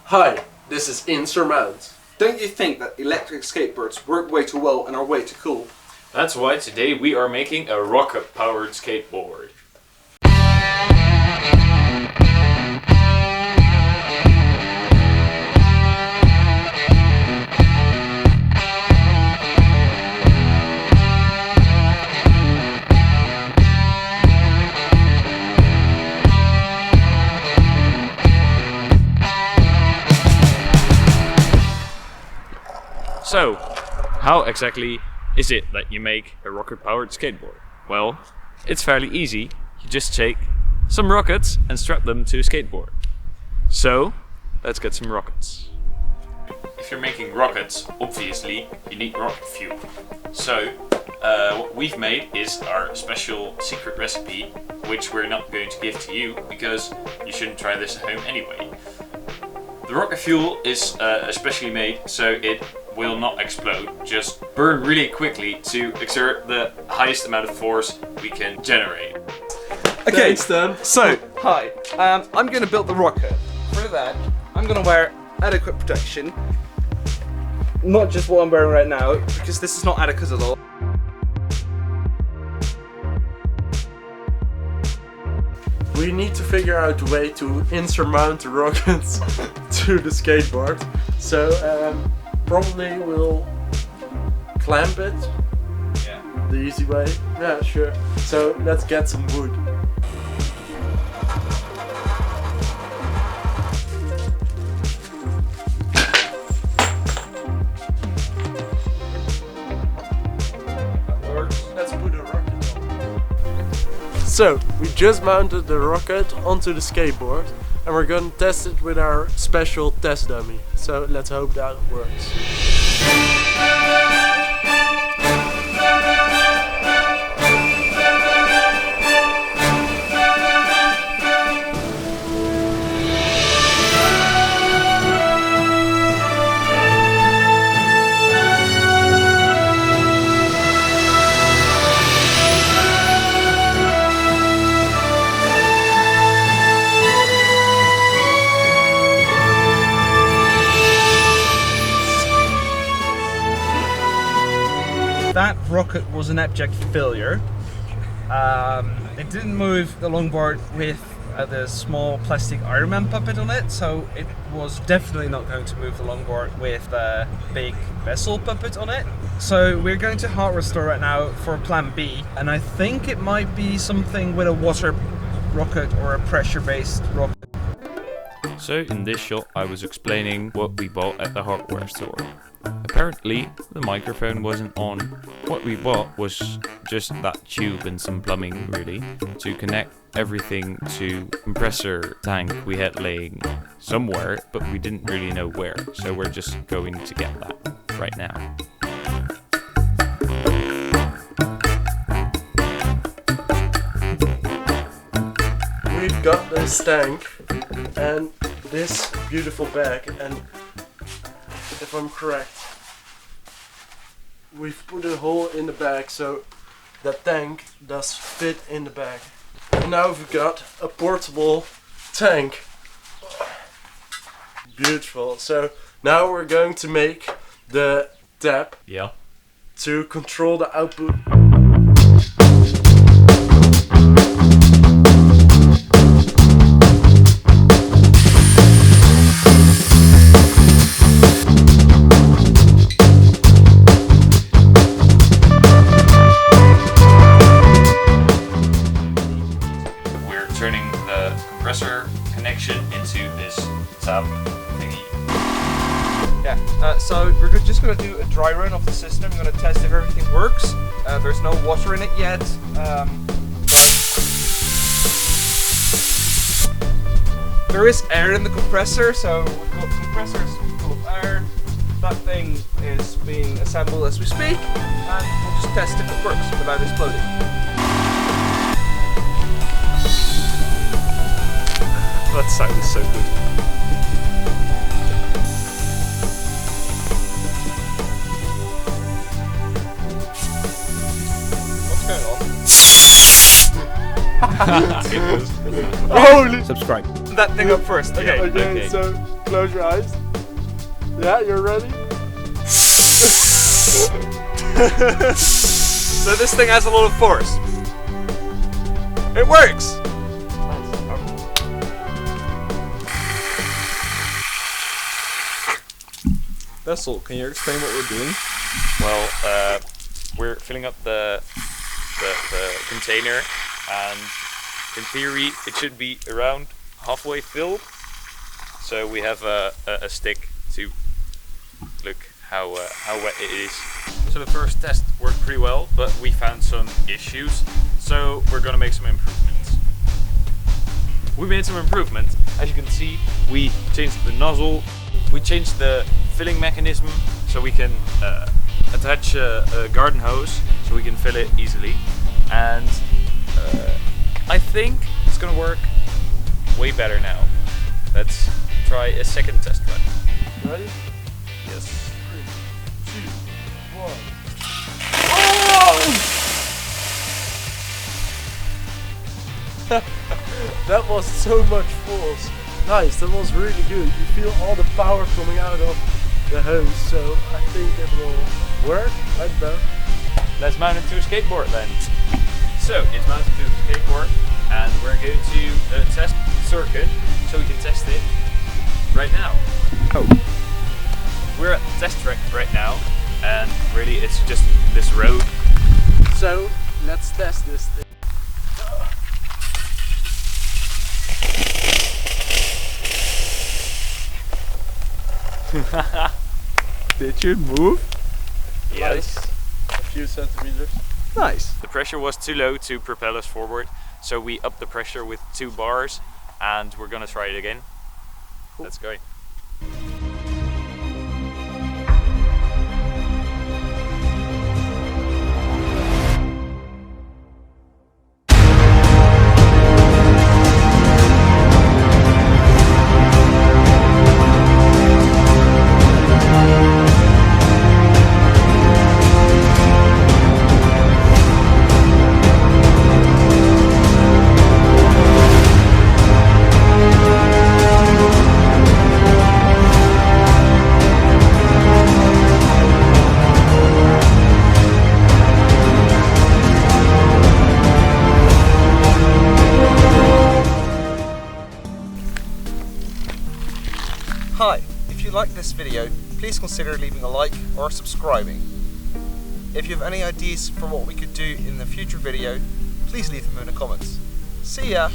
Hi, this is Insurmount. Don't you think that electric skateboards work way too well and are way too cool? That's why today we are making a rocket-powered skateboard. So, how exactly is it that you make a rocket-powered skateboard? Well, it's fairly easy. You just take some rockets and strap them to a skateboard. So, let's get some rockets. If you're making rockets, obviously you need rocket fuel. So, what we've made is our special secret recipe, which we're not going to give to you because you shouldn't try this at home anyway. The rocket fuel is especially made so it will not explode, just burn really quickly to exert the highest amount of force we can generate. Okay, Thanks, Dan. so, hi, I'm going to build the rocket. For that, I'm going to wear adequate protection. Not just what I'm wearing right now, because this is not adequate at all. We need to figure out a way to insurmount the rockets to the skateboard. So probably we'll clamp it. Yeah. The easy way. Yeah, sure. So let's get some wood. That works. Let's put a rocket on. So we just mounted the rocket onto the skateboard and we're gonna test it with our special test dummy. So let's hope that works. That rocket was an abject failure. It didn't move the longboard with the small plastic Iron Man puppet on it, so it was definitely not going to move the longboard with the big vessel puppet on it. So we're going to hard restore right now for plan B, and I think it might be something with a water rocket or a pressure-based rocket. So in this shot I was explaining what we bought at the hardware store. Apparently the microphone wasn't on. What we bought was just that tube and some plumbing really to connect everything to compressor tank we had laying somewhere, but we didn't really know where, so we're just going to get that right now. We've got this tank and this beautiful bag, and if I'm correct, we've put a hole in the bag so that tank does fit in the bag. And now we've got a portable tank. Beautiful. So now we're going to make the tap to control the output. Turning the compressor connection into this tap thingy. Yeah, so we're just going to do a dry run of the system. We're going to test if everything works. There's no water in it yet. There is air in the compressor, so we've got compressors full of air. That thing is being assembled as we speak, and we'll just test if it works without exploding. That sounds so good. What's going on? Holy! Subscribe. That thing up first. Okay. Okay, so close Close your eyes. Yeah, you're ready? So this thing has a lot of force. It works! Vessel, can you explain what we're doing? Well, we're filling up the container, and in theory it should be around halfway filled. So we have a stick to look how wet it is. So the first test worked pretty well, but we found some issues. So we're gonna make some improvements. We made some improvements. As you can see, we changed the nozzle. We changed the filling mechanism so we can attach a garden hose so we can fill it easily. And I think it's gonna work way better now. Let's try a second test run. Ready? Yes. 3, 2, 1. That was so much force. Nice, that was really good. You feel all the power coming out of the hose, so I think it will work. I don't know. Let's mount it to a skateboard then. So it's mounted to the skateboard, and we're going to test the circuit so we can test it right now. Oh. We're at the test track right now, and really it's just this road. So let's test this thing. Did you move? Yes. A few centimeters. Nice. The pressure was too low to propel us forward, so we upped the pressure with 2 bars, and we're gonna try it again. Cool. Let's go. Hi, if you like this video, please consider leaving a like or subscribing. If you have any ideas for what we could do in the future video, please leave them in the comments. See ya!